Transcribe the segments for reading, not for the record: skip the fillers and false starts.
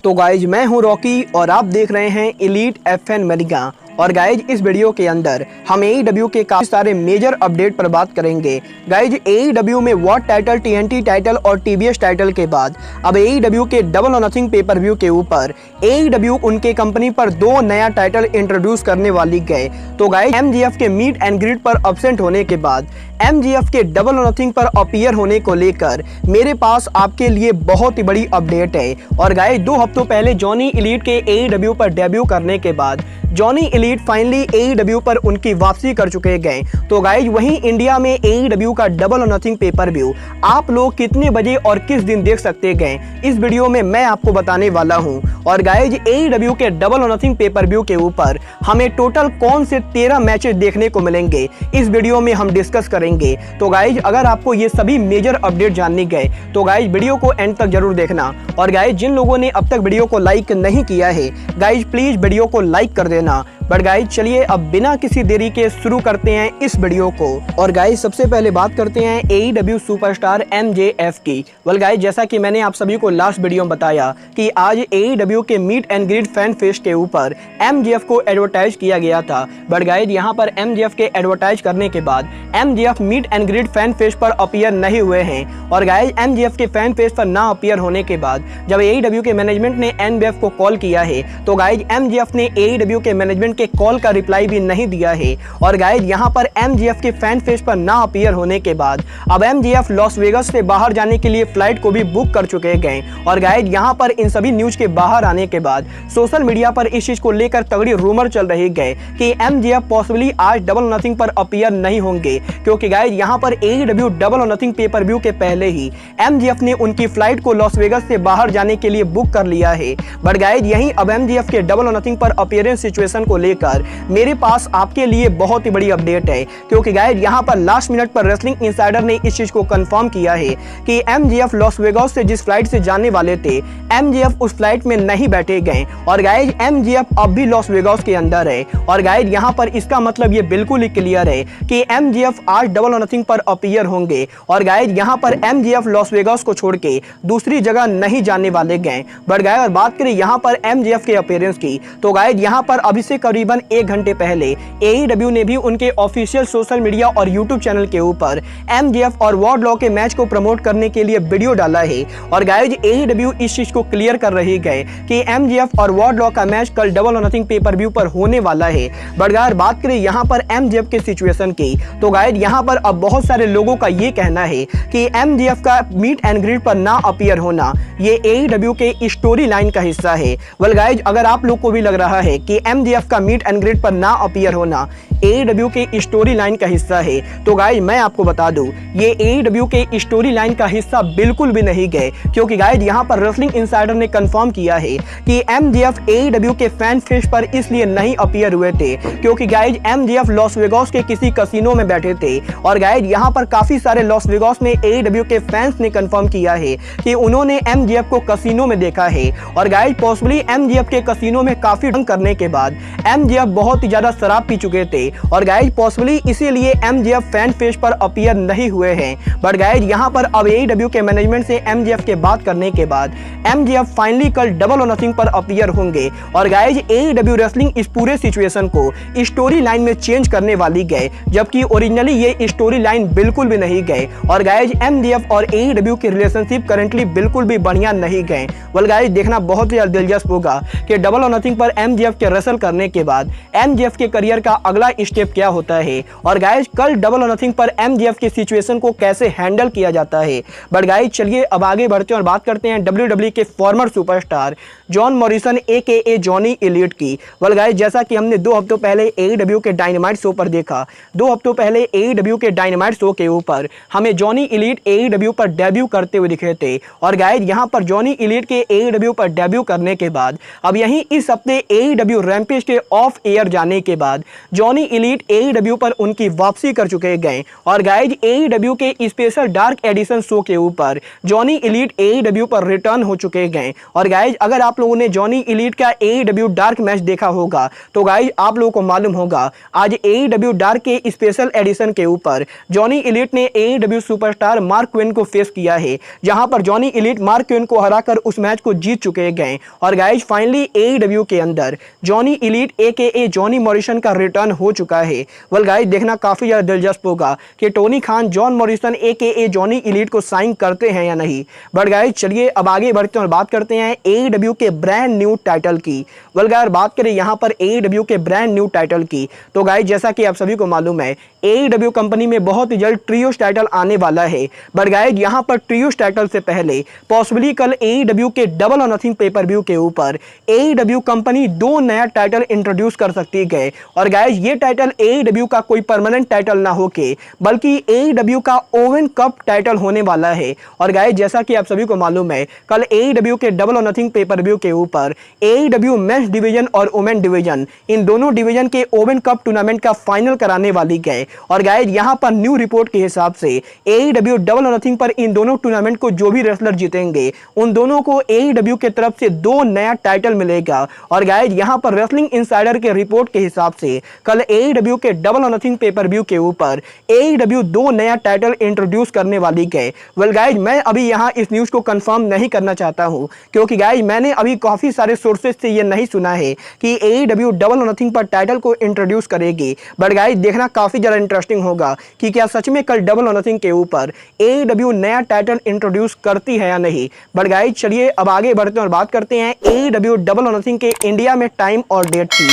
तो गाइज मैं हूं रॉकी और आप देख रहे हैं एलीट एफएन मेडिका। और गाइज इस वीडियो के अंदर हम AEW के काफी सारे मेजर अपडेट पर बात करेंगे। गाइज AEW में वॉट टाइटल, TNT टाइटल और TBS टाइटल के बाद अब AEW के डबल और नथिंग पेपर व्यू के ऊपर AEW उनके कंपनी पर 2 नया टाइटल इंट्रोड्यूस करने वाली गए। तो गाइज MJF के मीट एंड ग्रीट पर एब्सेंट होने के बाद MJF के डबल और नथिंग पर अपीयर होने को लेकर मेरे पास आपके लिए बहुत ही बड़ी अपडेट है। और गाइज 2 हफ्तों पहले जॉनी एलीट के AEW पर डेब्यू करने के बाद जॉनी एलीट फाइनली AEW पर उनकी वापसी कर चुके गए। तो गाइज वहीं इंडिया में AEW का डबल और नथिंग पेपर व्यू आप लोग कितने बजे और किस दिन देख सकते गए, इस वीडियो में मैं आपको बताने वाला हूं। और गाइज AEW के डबल और नथिंग पेपर व्यू के ऊपर हमें टोटल कौन से 13 मैचेस देखने को मिलेंगे, इस वीडियो में हम डिस्कस करेंगे। तो गाइज अगर आपको ये सभी मेजर अपडेट जानने गए तो गाइज वीडियो को एंड तक जरूर देखना। और गाइज जिन लोगों ने अब तक वीडियो को लाइक नहीं किया है गाइज प्लीज वीडियो को लाइक कर देना। बट गाइज चलिए अब बिना किसी देरी के शुरू करते हैं इस वीडियो को। और गाइज सबसे पहले बात करते हैं AEW सुपरस्टार MJF की। वेल गाइज जैसा कि मैंने आप सभी को लास्ट वीडियो में बताया कि आज AEW के meet and greet fan fest के ऊपर MJF को एडवर्टाइज किया गया था। बट गाइज यहाँ पर MJF के एडवर्टाइज करने के बाद MJF meet and greet fan fest पर अपीयर नहीं हुए हैं। और गाइज MJF के फैन फेस्ट पर ना अपीयर होने के बाद जब AEW के मैनेजमेंट ने MJF को कॉल किया है तो गाइज MJF ने AEW के मैनेजमेंट के कॉल का रिप्लाई भी नहीं दिया है। और गाइज यहाँ पर MJF के फैन फेस्ट पर ना अपीयर होने के बाद अब MJF लॉस वेगस से बाहर जाने के लिए फ्लाइट को भी बुक कर चुके गए। और गाइज यहाँ पर इन सभी न्यूज के बाहर आने के बाद सोशल मीडिया पर इस चीज को लेकर तगड़ी रूमर चल रही गए कि MJF पॉसिबली आज डबल और नथिंग पर अपीयर नहीं होंगे, क्योंकि गाइज यहाँ पर AEW डबल और नथिंग पेपर व्यू के पहले ही MJF ने उनकी फ्लाइट को लॉस वेगस से बाहर जाने के लिए बुक कर लिया है। बट गाइज यही अब MJF के डबल और नथिंग पर अपीयरेंस सिचुएशन को लेकर मेरे पास आपके लिए बहुत ही बड़ी अपडेट है, क्योंकि गाइज यहाँ पर लास्ट मिनट पर रेसलिंग इनसाइडर ने इस चीज को कंफर्म किया है कि MJF लॉस वेगास से जिस फ्लाइट से जाने वाले थे MJF उस फ्लाइट में नहीं बैठे गए। और गाइज MJF अब भी लॉस वेगास के अंदर है। और गाइज यहाँ पर इसका मतलब ये बिल्कुल ही क्लियर है कि MJF आज डबल और नथिंग पर अपीयर होंगे। और गाइज यहाँ पर MJF लॉस वेगास को छोड़ के दूसरी जगह नहीं जाने वाले गए। बट गाइज अगर बात करें यहाँ पर MJF के अपीयरेंस की तो गाइज यहाँ पर अभी से करीबन 1 घंटे पहले AEW ने भी उनके ऑफिशियल सोशल मीडिया और YouTube चैनल के ऊपर MJF और वार्डलॉ के मैच को प्रमोट करने के लिए वीडियो डाला है। और गाइज AEW इस चीज को क्लियर कर रही गए कि MJF और वार्डलॉ का मैच कल डबल और नथिंग पेपर व्यू पर होने वाला है। बट गाइज बात करें यहाँ पर MJF के सिचुएशन की तो गाइज यहाँ पर अब बहुत सारे लोगों का ये कहना है कि MJF का मीट एंड ग्रीट पर ना अपीयर होना ये AEW के स्टोरी लाइन का हिस्सा है। वेल गाइज अगर आप लोग को भी लग रहा है कि MJF का मीट एंड ग्रीट पर ना अपीयर होना AEW के स्टोरी लाइन का हिस्सा है तो गाइज मैं आपको बता दूं ये AEW के स्टोरी लाइन का हिस्सा बिल्कुल भी नहीं गए, क्योंकि गाइज यहाँ पर रेसलिंग इनसाइडर ने कंफर्म किया है कि MJF AEW के फैन फेस्ट पर इसलिए नहीं अपीयर हुए थे क्योंकि गाइज MJF लॉस वेगास के किसी कसिनो में बैठे थे। और गाइज यहाँ पर काफी सारे लॉस वेगास में AEW के फैंस ने कंफर्म किया है कि उन्होंने MJF को कसिनो में देखा है। और गाइज पॉसिबली MJF के कसिनो में काफी ढंग करने के बाद MJF बहुत ही ज्यादा शराब पी चुके थे। और गाइज पॉसिबली इसीलिए MJF फैन फेस्ट पर अपीयर नहीं हुए हैं। बट गाइज यहाँ पर अब AEW के मैनेजमेंट से MJF के बात करने के बाद MJF फाइनली कल डबल और नथिंग पर अपीयर होंगे। और गाइज AEW रेसलिंग इस पूरे सिचुएशन को स्टोरी लाइन में चेंज करने वाली गए, जबकि ओरिजिनली ये स्टोरी लाइन बिल्कुल भी नहीं गए। और गाइज MJF और AEW की रिलेशनशिप करंटली बिल्कुल भी बढ़िया नहीं गए। वेल गाइज देखना बहुत ही दिलचस्प होगा कि डबल और नथिंग पर MJF के रेसल करने के बाद MJF के करियर का अगला स्टेप क्या होता है। और गाइज कल डबल और नथिंग पर MJF की सिचुएशन को कैसे हैंडल किया जाता है। बट गाइज चलिए अब आगे बढ़ते हैं और बात करते हैं WWE के farmer superstar John Morrison AKA Johnny elite की। वेल गाइज जैसा कि हमने 2 हफ्तों पहले AEW के डायनामाइट शो पर देखा, 2 हफ्तों पहले AEW के डायनामाइट शो के ऊपर हमें जॉनी एलीट AEW पर डेब्यू करते हुए दिखे थे। और गाइज यहाँ पर जॉनी एलीट के AEW पर डेब्यू करने के बाद अब यहीं इस हफ्ते AEW रैम्पेज के ऑफ एयर जाने के बाद जॉनी एलीट AEW पर उनकी वापसी कर चुके गए और गाइज AEW के स्पेशल डार्क एडिशन शो के ऊपर जॉनी एलीट AEW पर रिटर्न हो चुके गए। और गाइज अगर आप लोगों ने जॉनी एलीट का AEW डार्क मैच देखा होगा तो गाइज आप लोगों को मालूम होगा आज AEW डार्क के स्पेशल एडिशन के ऊपर जॉनी एलीट ने AEW सुपरस्टार मार्क क्वेन को फेस किया है, जहां पर जॉनी एलीट मार्क क्वेन को हराकर उस मैच को जीत चुके गए। और गाइज फाइनली AEW के अंदर Johnny elite AKA Johnny Morrison का रिटर्न हो चुका है। वेल गाइज देखना काफी ज्यादा दिलचस्प होगा कि Tony Khan John Morrison AKA Johnny elite को साइन करते हैं या नहीं। बट गाइज चलिए अब आगे बढ़ते हैं और बात करते हैं AEW के ब्रांड न्यू टाइटल की। वेल गाइज बात करें यहां पर AEW के ब्रांड न्यू टाइटल की तो गाइज जैसा कि आप सभी को मालूम है AEW कंपनी में बहुत ही जल्द ट्रियोस टाइटल आने वाला है। बट गाइज यहां पर ट्रियोस टाइटल से पहले पॉसिबली कल AEW के डबल और नथिंग पेपर व्यू के ऊपर AEW कंपनी 2 नया टाइटल इंट्रोड्यूस कर सकती है। और गाइज ये टाइटल AEW का कोई परमानेंट टाइटल ना होके बल्कि AEW का ओवन कप टाइटल होने वाला है। और गाइज जैसा कि आप सभी को मालूम है कल AEW के डबल और नथिंग पेपर व्यू के ऊपर AEW मेंस डिवीजन और वुमेन डिवीजन इन दोनों डिवीजन के ओवन कप टूर्नामेंट का फाइनल कराने वाली है। और गाइज यहां पर न्यू रिपोर्ट के हिसाब से AEW डबल और नथिंग पर इन दोनों टूर्नामेंट को जो भी रेसलर जीतेंगे उन दोनों को AEW के तरफ से 2 नया टाइटल मिलेगा। और गाइज यहां पर रेसलिंग इनसाइडर के रिपोर्ट के हिसाब से कल AEW के डबल और नथिंग पेपर व्यू के ऊपर AEW 2 नया टाइटल इंट्रोड्यूस करने वाली है। वेल गाइज मैं अभी यहां इस न्यूज को कंफर्म नहीं करना चाहता हूं क्योंकि गाइज मैंने अभी काफी सारे सोर्सेज से ये नहीं सुना है कि AEW डबल और नथिंग पर टाइटल को इंट्रोड्यूस करेगी। बट गाइज देखना काफी ज्यादा इंटरेस्टिंग होगा कि क्या सच में कल डबल और नथिंग के ऊपर AEW नया टाइटल इंट्रोड्यूस करती है या नहीं। बट गाइज चलिए अब आगे बढ़ते हैं और बात करते हैं AEW डबल और नथिंग के इंडिया में टाइम और डेट की।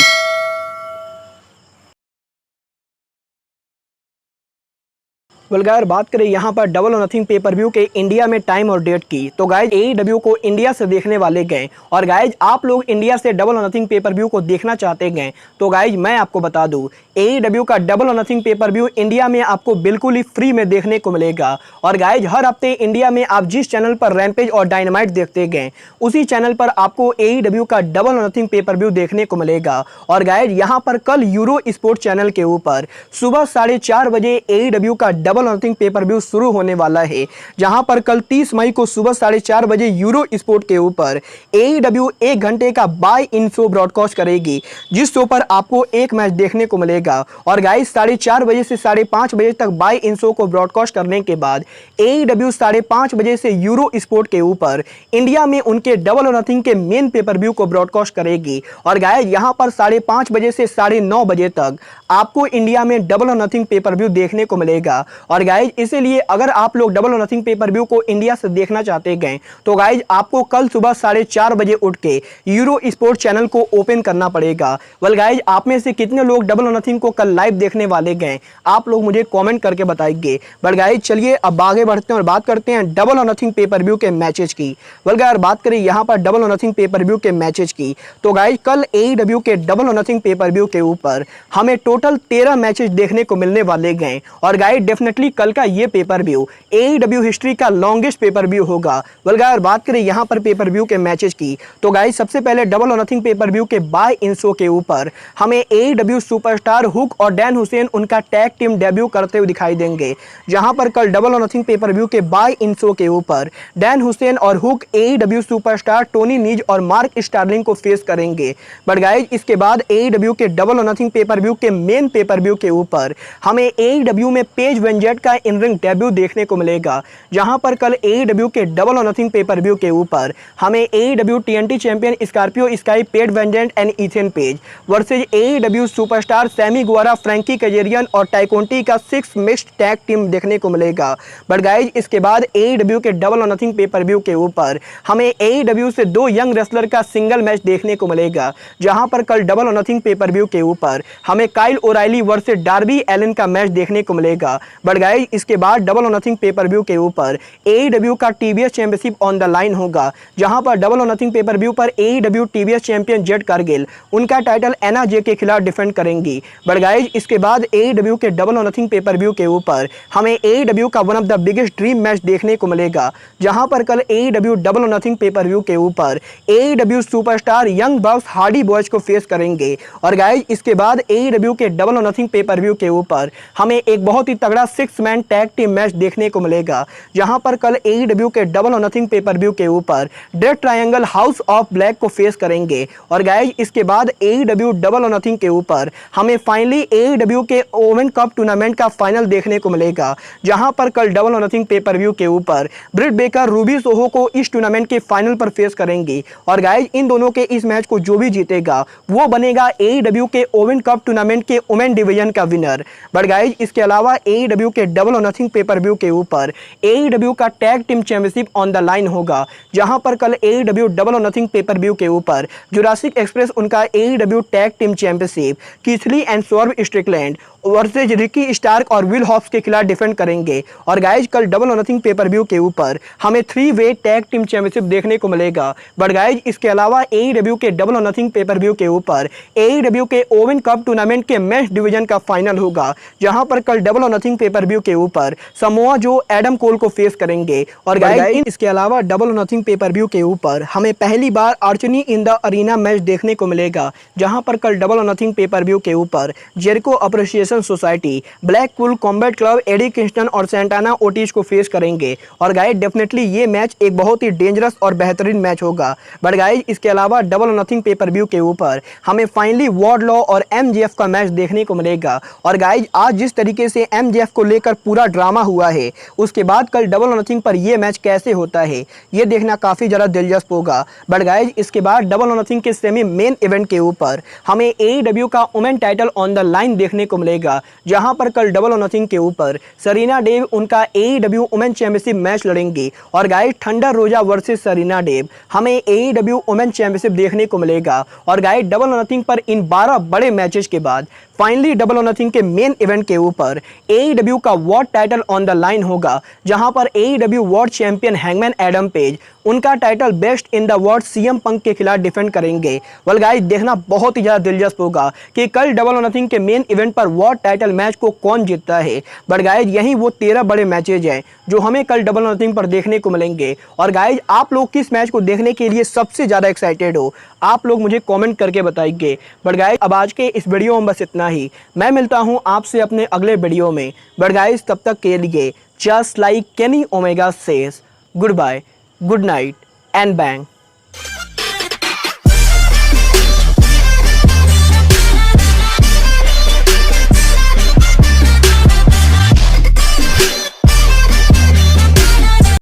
वेल गाइस बात करें यहाँ पर डबल और नथिंग पेपर व्यू के इंडिया में टाइम और डेट की तो गाइज AEW को इंडिया से देखने वाले गए। और गाइज आप लोग इंडिया से डबल और नथिंग पेपर व्यू को देखना चाहते गए तो गाइज मैं आपको बता दूं AEW का डबल और नथिंग पेपर व्यू इंडिया में आपको बिल्कुल ही फ्री में देखने को मिलेगा। और गाइज हर हफ्ते इंडिया में आप जिस चैनल पर रैम्पेज और डायनामाइट देखते गए उसी चैनल पर आपको AEW का डबल और नथिंग पेपर व्यू देखने को मिलेगा। और गाइज यहाँ पर कल यूरो स्पोर्ट चैनल के ऊपर सुबह 4:30 बजे AEW का डबल और नथिंग पेपर व्यू शुरू होने वाला है, जहां पर कल 30 मई को सुबह 4:30 बजे यूरो स्पोर्ट के ऊपर AEW 1 घंटे का बाय इन शो ब्रॉडकास्ट करेगी, जिस शो पर आपको एक मैच देखने को मिलेगा। और गाइस 4:30 बजे से 5:30 बजे तक बाय इन शो को ब्रॉडकास्ट करने के बाद AEW 5:30 बजे से यूरो स्पोर्ट के ऊपर इंडिया में उनके डबल और नथिंग के मेन पेपर व्यू को ब्रॉडकास्ट करेगी। और गाइस यहां पर 5:30 बजे से 9:30 बजे तक आपको इंडिया में डबल और नथिंग पेपर व्यू देखने को मिलेगा। और गाइज इसीलिए अगर आप लोग डबल और नथिंग पेपर व्यू को इंडिया से देखना चाहते गए तो गाइज आपको कल सुबह 4:30 बजे उठ के यूरो स्पोर्ट चैनल को ओपन करना पड़ेगा। वेल गाइज आप में से कितने लोग डबल और नथिंग को कल लाइव देखने वाले गए आप लोग मुझे कमेंट करके बताइए। बट गाइज चलिए अब आगे बढ़ते हैं और बात करते हैं डबल और नथिंग पेपर व्यू के मैचेज की। वेल गाइज बात करें यहाँ पर डबल और नथिंग पेपर व्यू के मैचेज की तो गाइज कल AEW के डबल और नथिंग पेपर व्यू के ऊपर हमें टोटल 13 मैचेज देखने को मिलने वाले गए। और गाइज डेफिनेटली कल का ये पेपर व्यू AEW हिस्ट्री का लॉन्गेस्ट पेपर व्यू होगा। वेल गाइस बात करें यहां पर पेपर व्यू के मैचेस की तो गाइस सबसे पहले डबल और नथिंग पेपर व्यू के बाय इन शो के ऊपर हमें AEW सुपरस्टार हुक और डैन हुसैन उनका टैग टीम डेब्यू करते हुए दिखाई देंगे, जहां पर कल डबल और नथिंग पेपर व्यू के बाय इन शो के ऊपर डैन हुसैन और हुक AEW सुपरस्टार टोनी नीज और मार्क स्टार्लिंग को फेस करेंगे। बट गाइस इसके बाद AEW के डबल और नथिंग पेपर व्यू के मेन पेपर व्यू के ऊपर हमें AEW में पेज वेंजेट का इन रिंग डेब्यू देखने को मिलेगा, जहां पर कल AEW के डबल और नथिंग पेपर व्यू के ऊपर हमें AEW TNT champion Scorpio Sky Paige VanZant and Ethan Page versus AEW superstar Sammy Guevara Frankie Kazarian और टाइकोंटी का 6 मिक्स्ड टैग टीम देखने को मिलेगा। बट गाइज इसके बाद AEW के डबल और नथिंग पेपर व्यू के ऊपर हमें AEW से 2 यंग रेसलर का सिंगल मैच देखने को मिलेगा, जहां पर कल डबल और नथिंग पेपर व्यू के ऊपर हमें Kyle O'Reilly versus Darby Allin का मैच देखने को मिलेगा। बट गाइज इसके बाद डबल और नथिंग पेपर व्यू के ऊपर AEW का TBS championship on the line होगा, जहां पर डबल और नथिंग पेपर व्यू पर AEW TBS champion Jade Cargill उनका टाइटल एना जे के खिलाफ डिफेंड करेंगी। बट गाइज इसके बाद AEW के डबल और नथिंग पेपर व्यू के ऊपर हमें AEW का one of the biggest dream match देखने को मिलेगा, जहां पर कल AEW डबल और नथिंग पेपर व्यू के ऊपर AEW superstar young box Hardy boys को फेस करेंगे। और गाइज इसके बाद AEW के डबल और नथिंग पेपर व्यू के ऊपर हमें एक बहुत ही तगड़ा 6 मैन टैग टीम मैच देखने को मिलेगा, जहां पर कल AEW के डबल और नथिंग पेपर व्यू के ऊपर dead triangle house of black को फेस करेंगे। और गाइज इसके बाद AEW डबल और नथिंग के ऊपर हमें फाइनली AEW के ओमेन कप टूर्नामेंट का फाइनल देखने को मिलेगा, जहां पर कल डबल और नथिंग पेपर व्यू के ऊपर ब्रिट बेकर रूबी सोहो को इस टूर्नामेंट के फाइनल पर फेस करेंगी। और गाइज इन दोनों के इस मैच को जो भी जीतेगा वो बनेगा AEW के ओमेन कप टूर्नामेंट के वुमेन डिवीजन का विनर। बट गाइज इसके अलावा AEW के डबल और नथिंग पेपर व्यू के ऊपर AEW का tag team championship on the line होगा, जहां पर कल AEW डबल और नथिंग पेपर व्यू के ऊपर जुरासिक एक्सप्रेस उनका AEW tag team championship Keith Lee and Swerve Strickland versus Ricky Stark और विल हॉब्स के खिलाफ डिफेंड करेंगे। और गाइज कल डबल और नथिंग पेपर व्यू के ऊपर हमें 3 वे टैग टीम चैंपियनशिप देखने को मिलेगा। बट गाइज इसके अलावा AEW के डबल और नथिंग पेपर व्यू के ऊपर AEW के ओवन कप टूर्नामेंट के मेंस डिवीजन का फाइनल होगा, जहां पर कल डबल और नथिंग पेपर व्यू के ऊपर समोआ जो एडम कोल को फेस करेंगे। और गाइज इसके अलावा डबल और नथिंग पेपर व्यू के ऊपर हमें पहली बार आर्चनी इन द अरीना मैच देखने को मिलेगा, जहां पर कल डबल और नथिंग पेपर व्यू के ऊपर Jericho appreciation society, Blackpool combat club, Eddie Kingston और सैंटाना ओटिस को फेस करेंगे। और गाइज डेफिनेटली ये मैच एक बहुत ही डेंजरस और बेहतरीन मैच होगा। बट गाइज इसके अलावा डबल और नथिंग पेपर व्यू के ऊपर हमें फाइनली वॉर्डलॉ और MJF का मैच देखने को मिलेगा। और गाइज आज जिस तरीके से MJF को लेकर पूरा ड्रामा हुआ है, उसके बाद कल डबल और नथिंग पर यह मैच कैसे होता है ये देखना काफी ज्यादा दिलचस्प होगा। बट गाइज इसके बाद डबल और नथिंग के सेमी मेन इवेंट के ऊपर हमें AEW का women title on the line देखने को मिलेगा, जहां पर कल डबल और नथिंग के ऊपर सरीना डेव उनका AEW वुमेन चैंपियनशिप मैच लड़ेंगी। और गाइज थंडर रोजा वर्सेस सरीना डेव हमें AEW वुमेन चैंपियनशिप देखने को मिलेगा। और गाइज डबल और नथिंग पर इन 12 बड़े मैचेस के बाद फाइनली डबल और नथिंग के मेन इवेंट के ऊपर AEW का world title on the line होगा, जहां पर AEW world champion Hangman Adam Page उनका title best in the world CM Punk के खिलाफ डिफेंड करेंगे। वेल गाइस देखना बहुत ही ज्यादा दिलचस्प होगा कि कल डबल और नथिंग के मेन इवेंट पर वर्ल्ड टाइटल मैच को कौन जीतता है। बट गाइस यही वो 13 बड़े मैचेज हैं जो हमें कल डबल और नथिंग पर देखने को मिलेंगे। और गाइस आप लोग किस मैच को देखने के लिए सबसे ज्यादा एक्साइटेड हो, आप लोग मुझे कमेंट करके बताइए। बट गाइस अब आज के इस वीडियो में बस इतना ही। मैं मिलता हूं आपसे अपने अगले वीडियो में। बट गाइस तब तक के लिए just like Kenny Omega says, good bye, good night and bang.